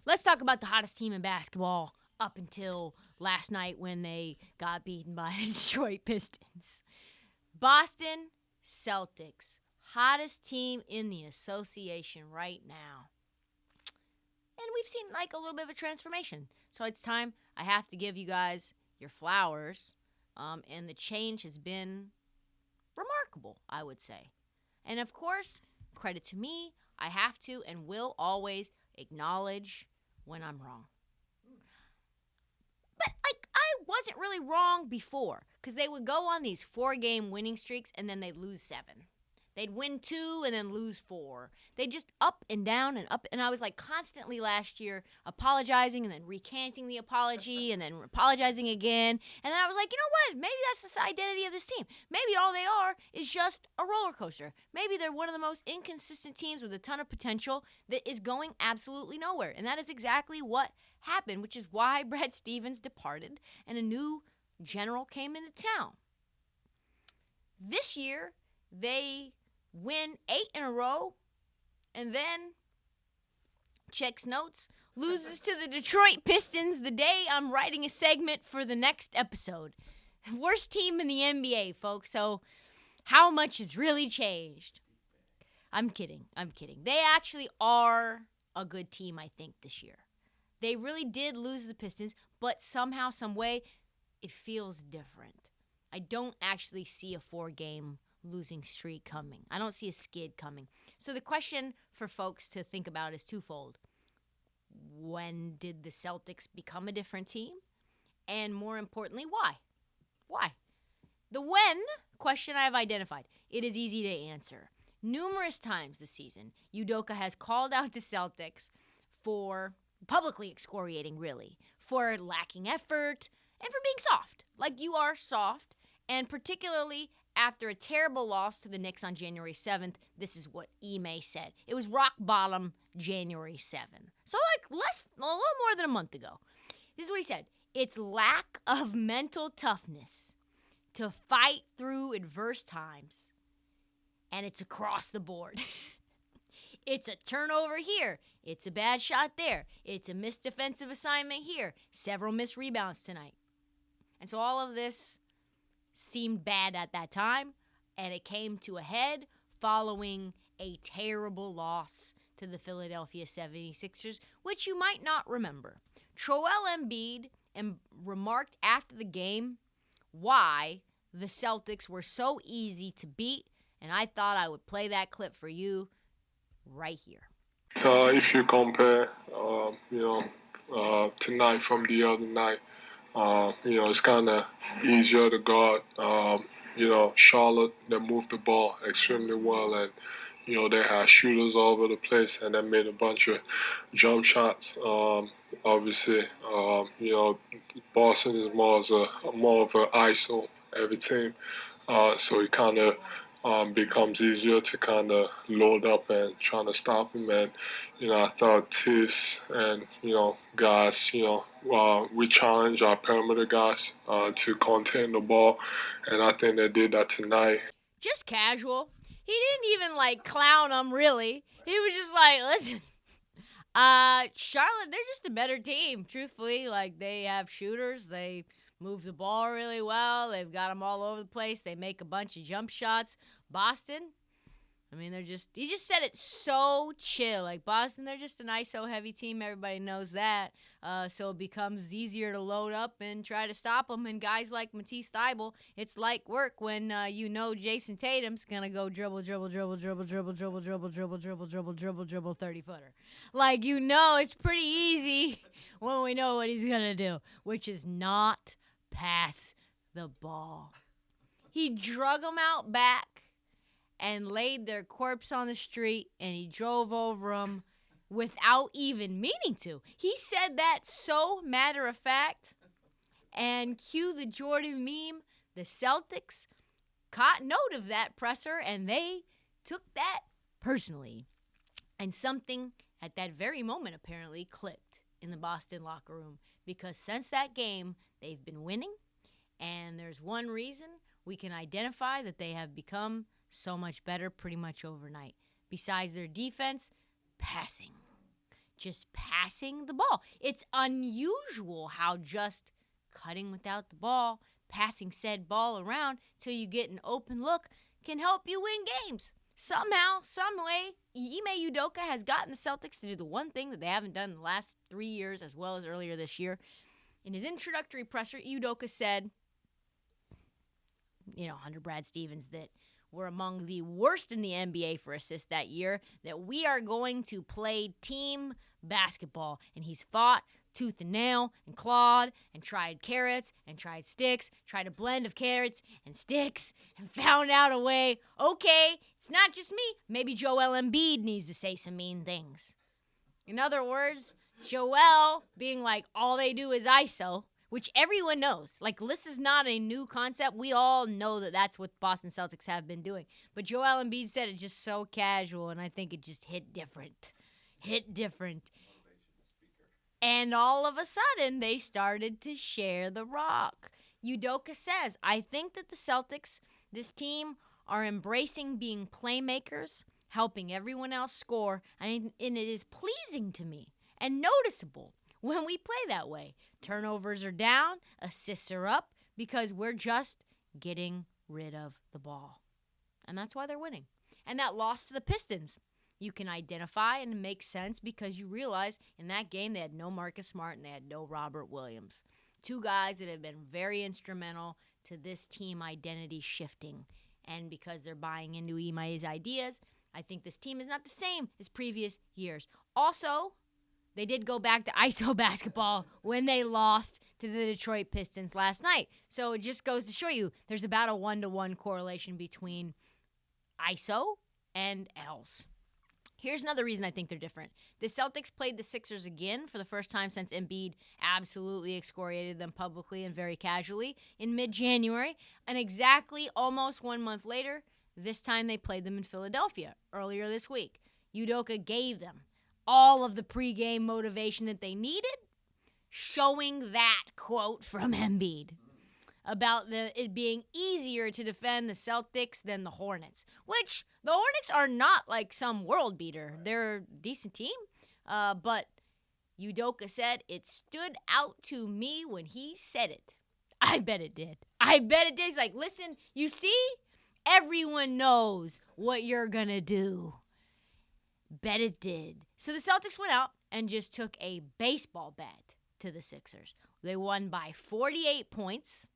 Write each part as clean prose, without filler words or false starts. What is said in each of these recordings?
Let's talk about the hottest team in basketball up until last night when they got beaten by the Detroit Pistons. Boston Celtics, hottest team in the association right now. And we've seen like a little bit of a transformation. So it's time I have to give you guys your flowers. And the change has been remarkable, I would say. And of course, credit to me, I have to and will always acknowledge when I'm wrong. But I wasn't really wrong before because they would go on these 4-game winning streaks and then they'd lose 7. They'd win 2 and then lose 4. They just up and down and up. And I was like constantly last year apologizing and then recanting the apology and then apologizing again. And then I was like, you know what? Maybe that's the identity of this team. Maybe all they are is just a roller coaster. Maybe they're one of the most inconsistent teams with a ton of potential that is going absolutely nowhere. And that is exactly what happened, which is why Brad Stevens departed and a new general came into town. This year, they win 8 in a row, and then, checks notes, loses to the Detroit Pistons the day I'm writing a segment for the next episode. Worst team in the NBA, folks, so how much has really changed? I'm kidding. They actually are a good team, I think, this year. They really did lose to the Pistons, but somehow, some way, it feels different. I don't actually see a 4-game losing streak coming. I don't see a skid coming. So the question for folks to think about is twofold. When did the Celtics become a different team? And more importantly, why? Why? The when question I have identified. It is easy to answer. Numerous times this season, Udoka has called out the Celtics for publicly excoriating, really, for lacking effort and for being soft. Like, you are soft, and particularly after a terrible loss to the Knicks on January 7th, this is what Ime said. It was rock bottom January 7th. So a little more than a month ago. This is what he said. It's lack of mental toughness to fight through adverse times. And it's across the board. It's a turnover here. It's a bad shot there. It's a missed defensive assignment here. Several missed rebounds tonight. And so all of this seemed bad at that time, and it came to a head following a terrible loss to the Philadelphia 76ers, which you might not remember. Joel Embiid remarked after the game why the Celtics were so easy to beat, and I thought I would play that clip for you right here. If you compare, tonight from the other night, it's kind of easier to guard. Charlotte, they moved the ball extremely well, and, they had shooters all over the place, and they made a bunch of jump shots. Obviously, Boston is more of an ISO every team, so it kind of becomes easier to kind of load up and trying to stop him. And, I thought Tiss and, guys, we challenge our perimeter guys to contain the ball. And I think they did that tonight. Just casual. He didn't even, clown them, really. He was just like, listen, Charlotte, they're just a better team, truthfully. They have shooters. They move the ball really well. They've got them all over the place. They make a bunch of jump shots. Boston, he just said it so chill. Boston, they're just an ISO heavy team. Everybody knows that. So it becomes easier to load up and try to stop them. And guys like Matisse Thybulle, it's like work when Jason Tatum's going to go dribble 30-footer. It's pretty easy when we know what he's going to do, which is not pass the ball. He drug them out back and laid their corpse on the street, and he drove over them without even meaning to. He said that so matter of fact, and cue the Jordan meme, the Celtics caught note of that presser, and they took that personally. And something at that very moment apparently clicked in the Boston locker room, because since that game, they've been winning, and there's one reason we can identify that they have become so much better pretty much overnight. Besides their defense, passing. just passing the ball. It's unusual how just cutting without the ball, passing said ball around till you get an open look can help you win games. Somehow, some way, Ime Udoka has gotten the Celtics to do the one thing that they haven't done in the last 3 years, as well as earlier this year. In his introductory presser, Udoka said, under Brad Stevens, that we're among the worst in the NBA for assists that year, that we are going to play team basketball. And he's fought tooth and nail and clawed and tried carrots and tried sticks, tried a blend of carrots and sticks, and found out a way. Okay, it's not just me. Maybe Joel Embiid needs to say some mean things. In other words, Joel being like, all they do is ISO, which everyone knows. Like, this is not a new concept. We all know that that's what Boston Celtics have been doing. But Joel Embiid said it just so casual, and I think it just hit different. And all of a sudden, they started to share the rock. Udoka says, I think that the Celtics, this team, are embracing being playmakers, helping everyone else score, and it is pleasing to me and noticeable when we play that way. Turnovers are down, assists are up, because we're just getting rid of the ball. And that's why they're winning. And that loss to the Pistons, you can identify and it makes sense because you realize in that game they had no Marcus Smart and they had no Robert Williams. Two guys that have been very instrumental to this team identity shifting. And because they're buying into Ime's ideas, I think this team is not the same as previous years. Also, they did go back to ISO basketball when they lost to the Detroit Pistons last night. So it just goes to show you there's about a 1-to-1 correlation between ISO and L's. Here's another reason I think they're different. The Celtics played the Sixers again for the first time since Embiid absolutely excoriated them publicly and very casually in mid-January. And exactly almost 1 month later, this time they played them in Philadelphia earlier this week. Udoka gave them all of the pregame motivation that they needed, showing that quote from Embiid about it being easier to defend the Celtics than the Hornets, which the Hornets are not like some world beater. They're a decent team, but Udoka said it stood out to me when he said it. I bet it did. He's like, listen, you see, everyone knows what you're going to do. Bet it did. So the Celtics went out and just took a baseball bat to the Sixers. They won by 48 points.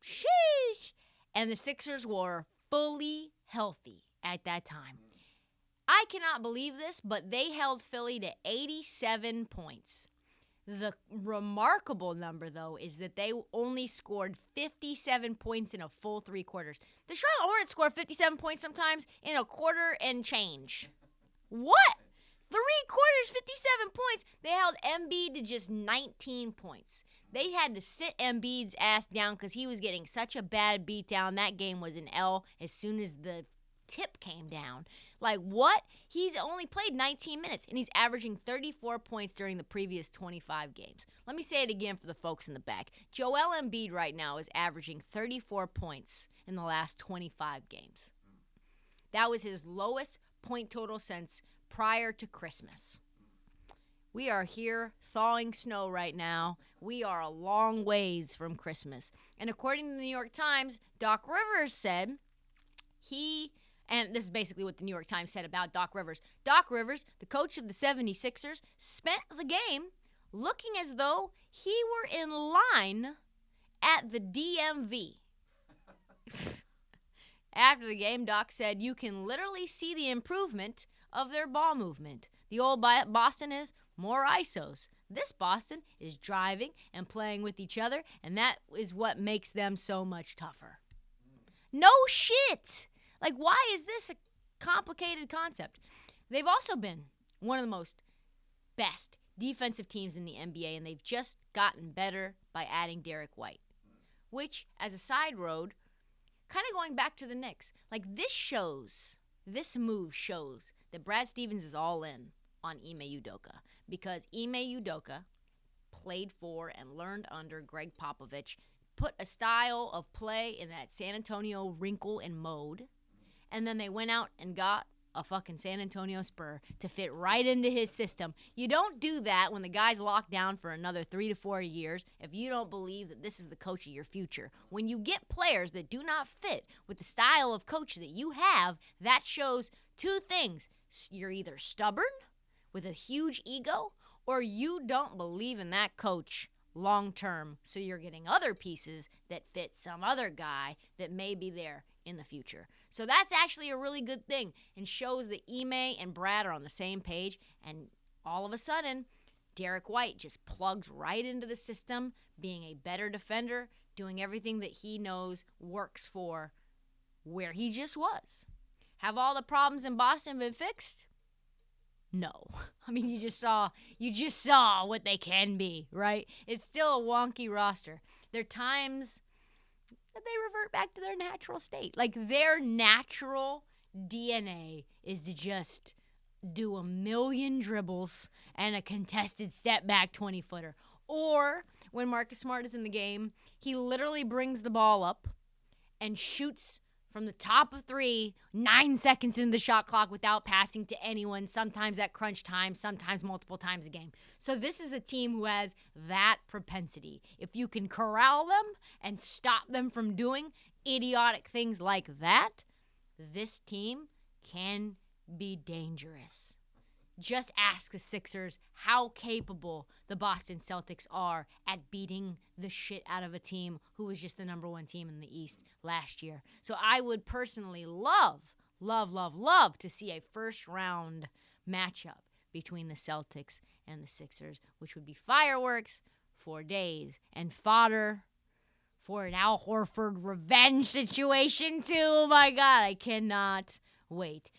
Sheesh. And the Sixers were fully healthy at that time. I cannot believe this, but they held Philly to 87 points. The remarkable number, though, is that they only scored 57 points in a full 3 quarters. The Charlotte Hornets score 57 points sometimes in a quarter and change. What? 3 quarters, 57 points. They held Embiid to just 19 points. They had to sit Embiid's ass down because he was getting such a bad beatdown. That game was an L as soon as the tip came down. Like, what? He's only played 19 minutes, and he's averaging 34 points during the previous 25 games. Let me say it again for the folks in the back. Joel Embiid right now is averaging 34 points in the last 25 games. That was his lowest point total since prior to Christmas. We are here thawing snow right now. We are a long ways from Christmas. And according to the New York Times, Doc Rivers said and this is basically what the New York Times said about Doc Rivers. Doc Rivers, the coach of the 76ers, spent the game looking as though he were in line at the DMV. After the game, Doc said, you can literally see the improvement of their ball movement. The old Boston is more ISOs. This Boston is driving and playing with each other, and that is what makes them so much tougher. No shit! Like, why is this a complicated concept? They've also been one of the most best defensive teams in the NBA, and they've just gotten better by adding Derek White, which, as a side road, kind of going back to the Knicks, like this move shows that Brad Stevens is all in on Ime Udoka, because Ime Udoka played for and learned under Greg Popovich, put a style of play in that San Antonio wrinkle and mode, and then they went out and got a fucking San Antonio Spur to fit right into his system. You don't do that when the guy's locked down for another 3 to 4 years if you don't believe that this is the coach of your future. When you get players that do not fit with the style of coach that you have, that shows two things. You're either stubborn with a huge ego, or you don't believe in that coach long term, so you're getting other pieces that fit some other guy that may be there in the future. So that's actually a really good thing and shows that Ime and Brad are on the same page, and all of a sudden Derek White just plugs right into the system, being a better defender, doing everything that he knows works for where he just was. Have all the problems in Boston been fixed? No. I mean, you just saw what they can be, right? It's still a wonky roster. There are times that they revert back to their natural state. Like, their natural DNA is to just do a million dribbles and a contested step back 20-footer. Or when Marcus Smart is in the game, he literally brings the ball up and shoots from the top of 3, 9 seconds into the shot clock without passing to anyone, sometimes at crunch time, sometimes multiple times a game. So this is a team who has that propensity. If you can corral them and stop them from doing idiotic things like that, this team can be dangerous. Just ask the Sixers how capable the Boston Celtics are at beating the shit out of a team who was just the number 1 team in the East last year. So I would personally love to see a first-round matchup between the Celtics and the Sixers, which would be fireworks for days and fodder for an Al Horford revenge situation, too. Oh, my God, I cannot wait.